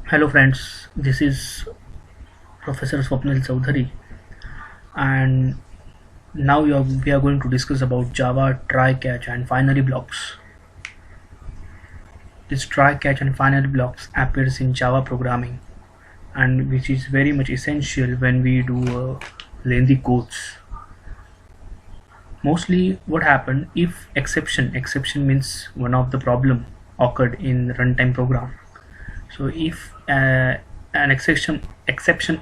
Hello friends, this is Professor Swapnil Chowdhury, and now we are going to discuss about Java try catch and finally blocks. This try catch and finally blocks appears in Java programming, and which is very much essential when we do lengthy codes. Mostly what happened if exception means one of the problem occurred in runtime program. So if an exception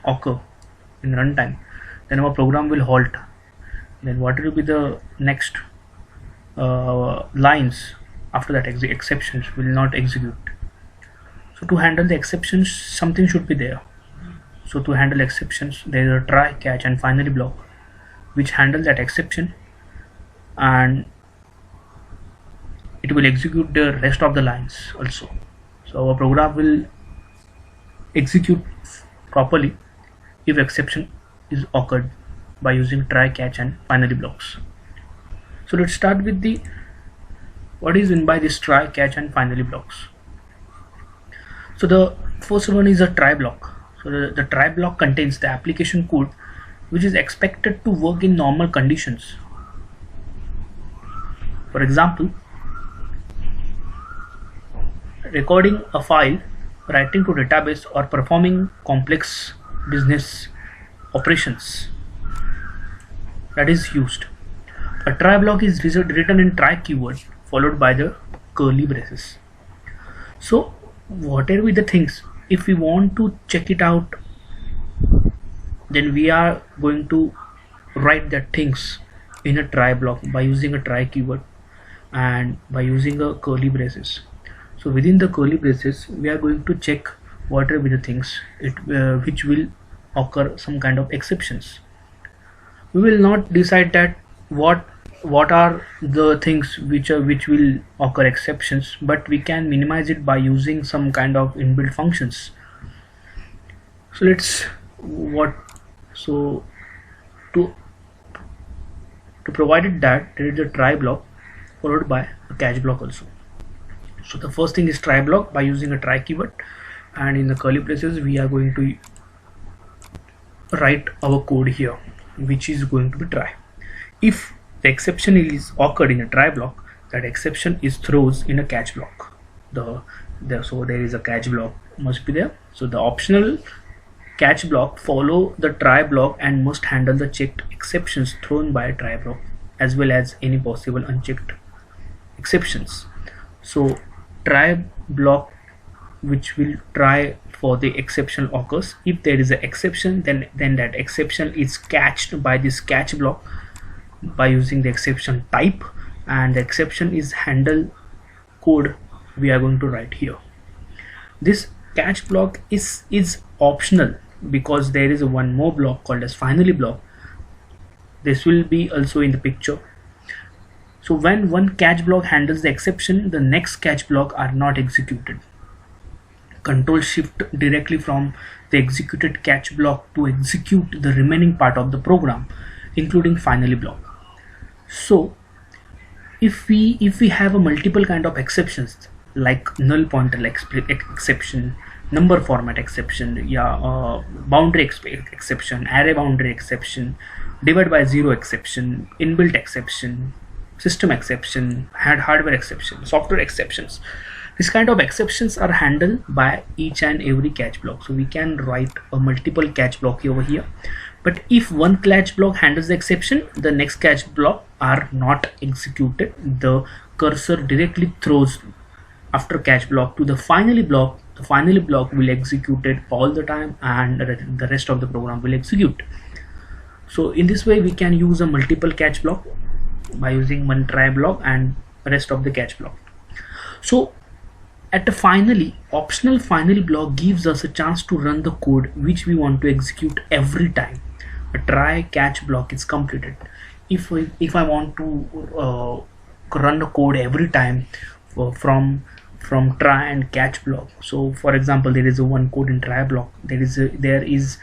occur in runtime, then our program will halt. Then what will be the next lines after that exceptions will not execute. So to handle the exceptions, something should be there. So to handle exceptions, there is a try, catch, and finally block, which handle that exception, and it will execute the rest of the lines also. So our program will execute properly if exception is occurred by using try, catch, and finally blocks. So let's start with the what is meant by this try, catch, and finally blocks. So the first one is a try block. So the try block contains the application code which is expected to work in normal conditions. For example, recording a file, writing to database, or performing complex business operations that is used. A try block is written in try keyword followed by the curly braces. So whatever be the things, if we want to check it out, then we are going to write that things in a try block by using a try keyword and by using a curly braces. So within the curly braces, we are going to check whatever be the things which will occur some kind of exceptions. We will not decide that what are the things which will occur exceptions, but we can minimize it by using some kind of inbuilt functions. So to provide it that there is a try block followed by a catch block also. So the first thing is try block by using a try keyword, and in the curly braces we are going to write our code here which is going to be try. If the exception is occurred in a try block, that exception is throws in a catch block. So there is a catch block must be there. So the optional catch block follow the try block and must handle the checked exceptions thrown by a try block as well as any possible unchecked exceptions. So try block which will try for the exception occurs. If there is an exception, then that exception is catched by this catch block by using the exception type, and the exception is handle code we are going to write here. This catch block is optional because there is one more block called as finally block. This will be also in the picture. So when one catch block handles the exception, the next catch block are not executed. Control shift directly from the executed catch block to execute the remaining part of the program, including finally block. So if we have a multiple kind of exceptions like null pointer exception, number format exception, boundary exception, array boundary exception, divide by zero exception, inbuilt exception, system exception, hardware exception, software exceptions. This kind of exceptions are handled by each and every catch block. So we can write a multiple catch block over here. But if one catch block handles the exception, the next catch block are not executed. The cursor directly throws after catch block to the finally block. The finally block will execute it all the time, and the rest of the program will execute. So in this way we can use a multiple catch block by using one try block and rest of the catch block. So at the optional finally block gives us a chance to run the code which we want to execute every time a try catch block is completed. If I want to run the code every time from try and catch block, so for example there is a one code in try block, there is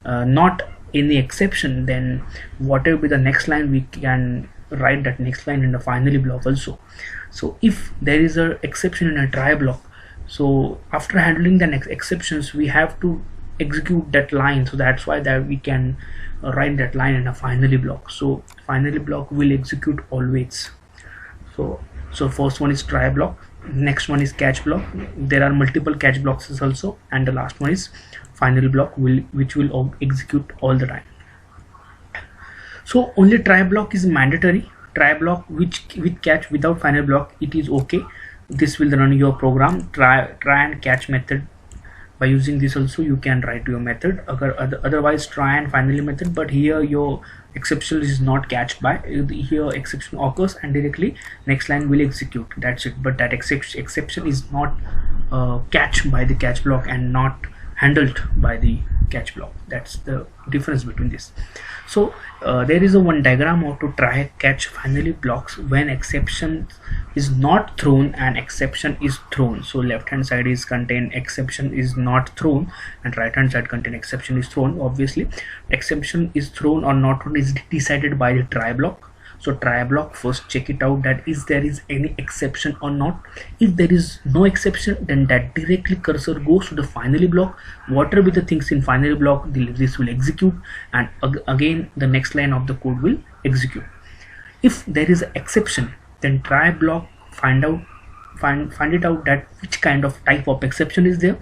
not any exception, then whatever be the next line we can write that next line in the finally block also. So if there is a exception in a try block, So after handling the next exceptions, we have to execute that line. So that's why that we can write that line in a finally block. So finally block will execute always. So first one is try block, next one is catch block. There are multiple catch blocks also, and the last one is finally block which will execute all the time. So only try block is mandatory. Try block which with catch without final block, it is okay. This will run your program. Try and catch method. By using this also you can write your method. Otherwise try and finally method, but here your exception is not catched by, here exception occurs and directly next line will execute. That's it. But that exception is not catched by the catch block and not handled by the catch block. That's the difference between this. So there is a one diagram of to try catch finally blocks when exception is not thrown and exception is thrown. So left hand side is contain exception is not thrown and right hand side contain exception is thrown. Obviously exception is thrown or not thrown is decided by the try block. So try block first check it out that is there is any exception or not. If there is no exception, then that directly cursor goes to the finally block. Whatever be the things in finally block, this will execute, and again the next line of the code will execute. If there is an exception, then try block find it out that which kind of type of exception is there.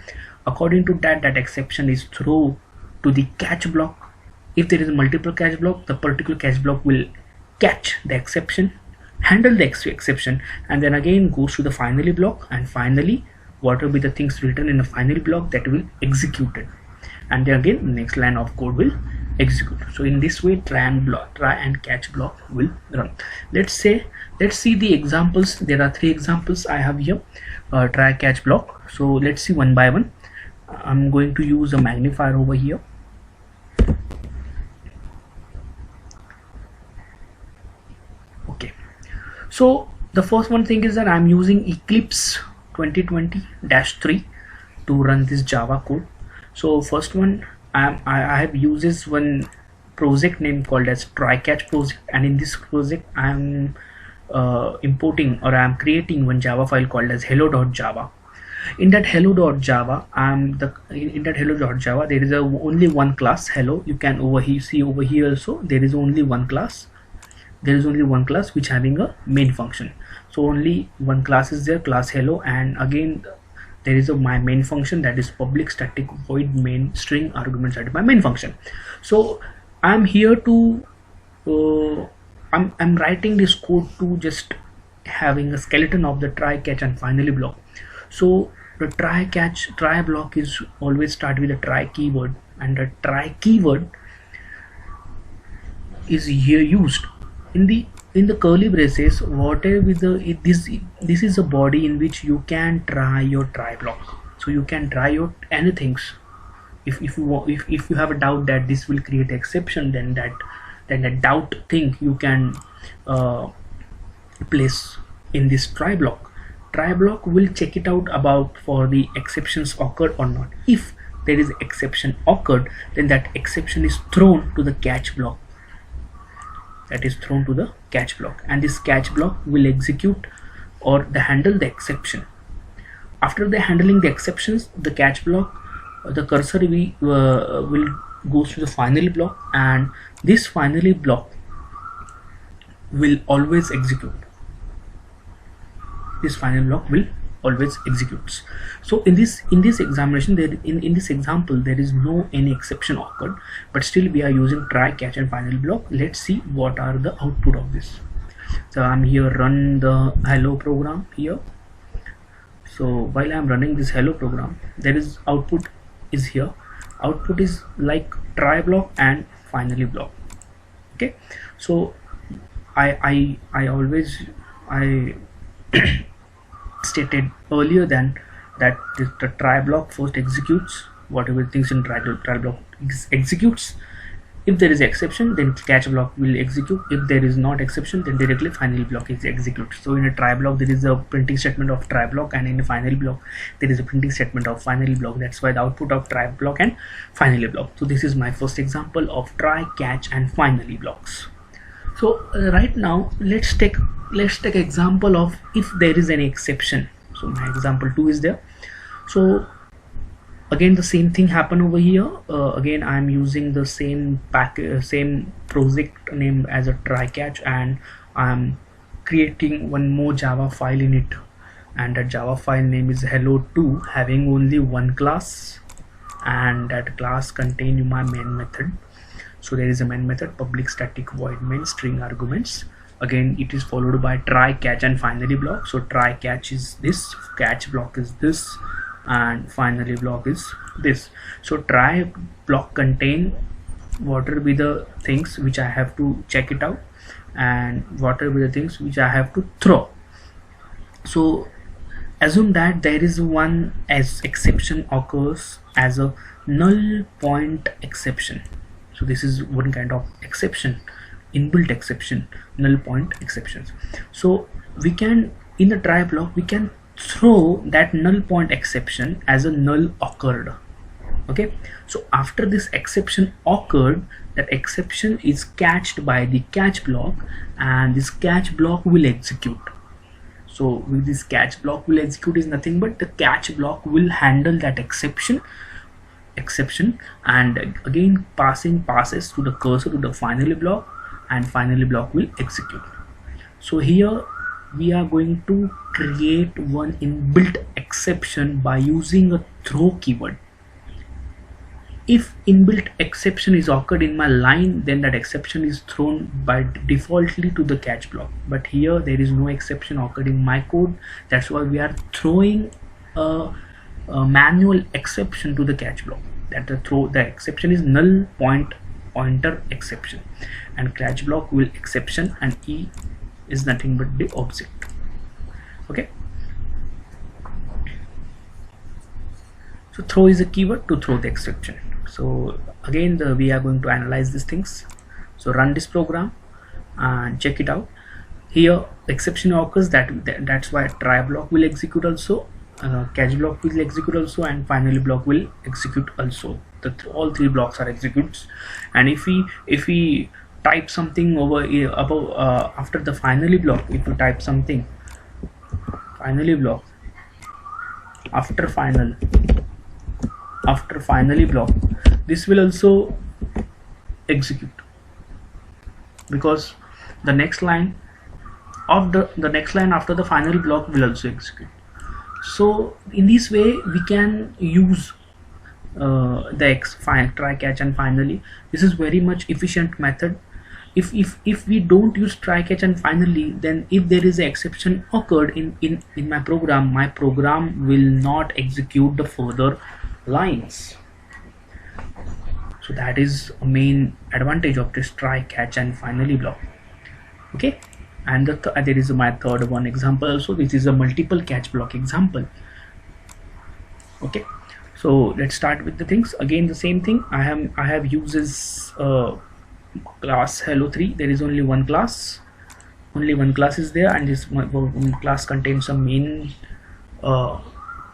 According to that exception is thrown to the catch block. If there is a multiple catch block, the particular catch block will catch the exception, handle the exception, and then again goes to the finally block, and finally whatever be the things written in the finally block that will execute it, and then again the next line of code will execute. So in this way try and catch block will run. Let's see the examples. There are 3 examples I have here. Try catch block. So let's see one by one. I'm going to use a magnifier over here. So the first one thing is that I'm using Eclipse 2020-3 to run this Java code. So first one I have uses one project name called as try catch project, and in this project I'm importing or I'm creating one Java file called as hello.java. In that hello.java there is only one class hello. You can see over here also there is only one class. There is only one class which having a main function. So only one class is there, class hello, and again there is my main function, that is public static void main string arguments added by main function. So I'm here to I'm writing this code to just having a skeleton of the try catch and finally block. So the try block is always start with a try keyword, and the try keyword is here used in the curly braces. Whatever with this is a body in which you can try your try block. So you can try your anything. If you have a doubt that this will create exception, then that doubt thing you can place in this try block. Try block will check it out about for the exceptions occurred or not. If there is exception occurred, then that exception is thrown to the catch block. That is thrown to the catch block, and this catch block will execute or handle the exception. After the handling the exceptions, the catch block, the cursor will goes to the finally block, and this finally block will always execute. This final block will always executes. So in this examination, in this example there is no any exception occurred, but still we are using try catch and final block. Let's see what are the output of this. So I'm here run the hello program here. So while I'm running this hello program, there is output is here. Output is like try block and finally block. Okay, so I stated earlier than that the try block first executes whatever things in try block executes. If there is exception, then catch block will execute. If there is not exception, then directly final block is executed. So in a try block there is a printing statement of try block, and in a final block there is a printing statement of finally block. That's why the output of try block and finally block. So this is my first example of try, catch and finally blocks. So right now let's take example of if there is any exception. So my example 2 is there. So again the same thing happen over here. Again I'm using the same package, same project name as a try catch, and I'm creating one more Java file in it, and that Java file name is hello2, having only one class, and that class contain my main method. So there is a main method, public static void main string arguments. Again it is followed by try catch and finally block. So try catch is this, catch block is this, and finally block is this. So try block contain what will be the things which I have to check it out, and what will be the things which I have to throw. So assume that there is one as exception occurs as a null point exception. So this is one kind of exception, inbuilt exception, null point exceptions. So we can, in the try block, we can throw that null point exception as a null occurred. Okay, so after this exception occurred, that exception is catched by the catch block, and this catch block will execute. So with this catch block will execute is nothing but the catch block will handle that exception, and again passes to the cursor to the finally block, and finally block will execute. So here we are going to create one inbuilt exception by using a throw keyword. If inbuilt exception is occurred in my line, then that exception is thrown by defaultly to the catch block. But here there is no exception occurred in my code. That's why we are throwing a manual exception to the catch block. That the exception is null pointer exception, and catch block will exception, and E is nothing but the object. Okay. So throw is a keyword to throw the exception. So again we are going to analyze these things. So run this program and check it out. Here exception occurs, that's why try block will execute also, catch block will execute also, and finally block will execute also. All three blocks are executes. And if we type something over here above, after the finally block, if you type something finally block after finally block, this will also execute, because the next line of the next line after the final block will also execute. So in this way we can use the try catch and finally. This is very much efficient method. If we don't use try catch and finally, then if there is an exception occurred in my program will not execute the further lines. So that is a main advantage of this try catch and finally block. Okay, and there is my third one example also. This is a multiple catch block example. Okay, so let's start with the things. Again the same thing, I have uses class hello3. There is only one class is there, and this class contains a main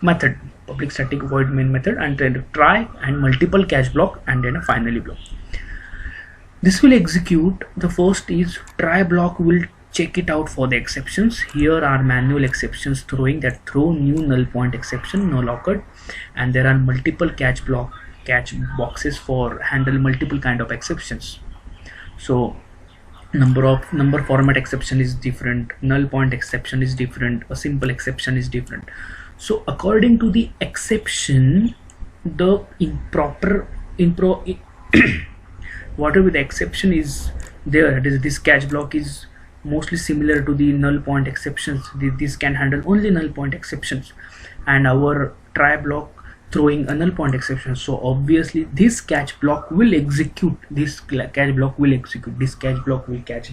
method, public static void main method, and then a try and multiple catch block, and then a finally block. This will execute. The first is try block will check it out for the exceptions. Here are manual exceptions throwing, that throw new null point exception, null occurred, and there are multiple catch boxes for handle multiple kind of exceptions. So number format exception is different, null point exception is different, a simple exception is different. So according to the exception, the whatever the exception is there, that is this catch block is mostly similar to the null point exceptions. This can handle only null point exceptions, and our try block throwing a null point exception. So obviously this catch block will execute. This catch block will catch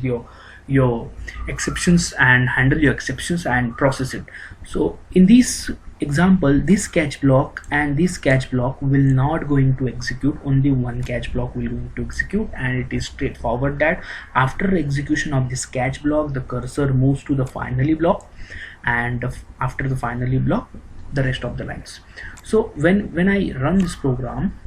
your exceptions and handle your exceptions and process it. So in this example, this catch block and this catch block will not going to execute. Only one catch block will going to execute, and it is straightforward that after execution of this catch block, the cursor moves to the finally block, and after the finally block, the rest of the lines. So when I run this program,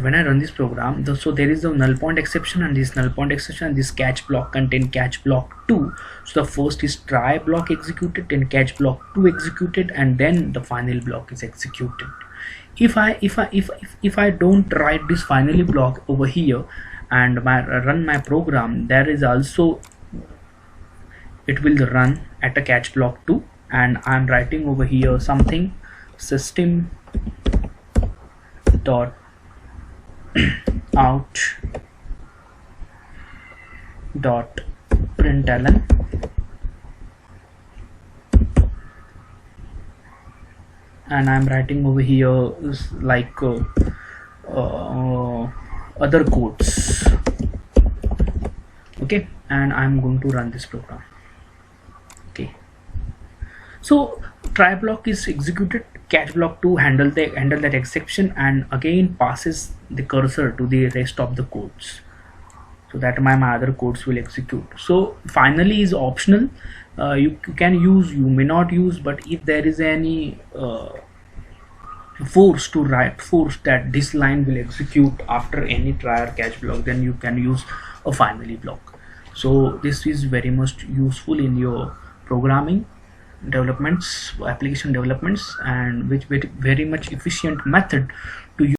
when I run this program, so there is a null point exception, and this null point exception and this catch block contain catch block 2. So the first is try block executed, then catch block 2 executed, and then the final block is executed. If I don't write this finally block over here and run my program, there is also, it will run at a catch block 2, and I'm writing over here something system dot out dot println, and I'm writing over here is like other codes. Okay, and I'm going to run this program. Okay, so try block is executed, catch block 2 handle that exception, and again passes the cursor to the rest of the codes, so that my other codes will execute. So finally is optional. You can use, you may not use, but if there is any force that this line will execute after any try or catch block, then you can use a finally block. So this is very much useful in your programming developments, application developments, and which very much efficient method to use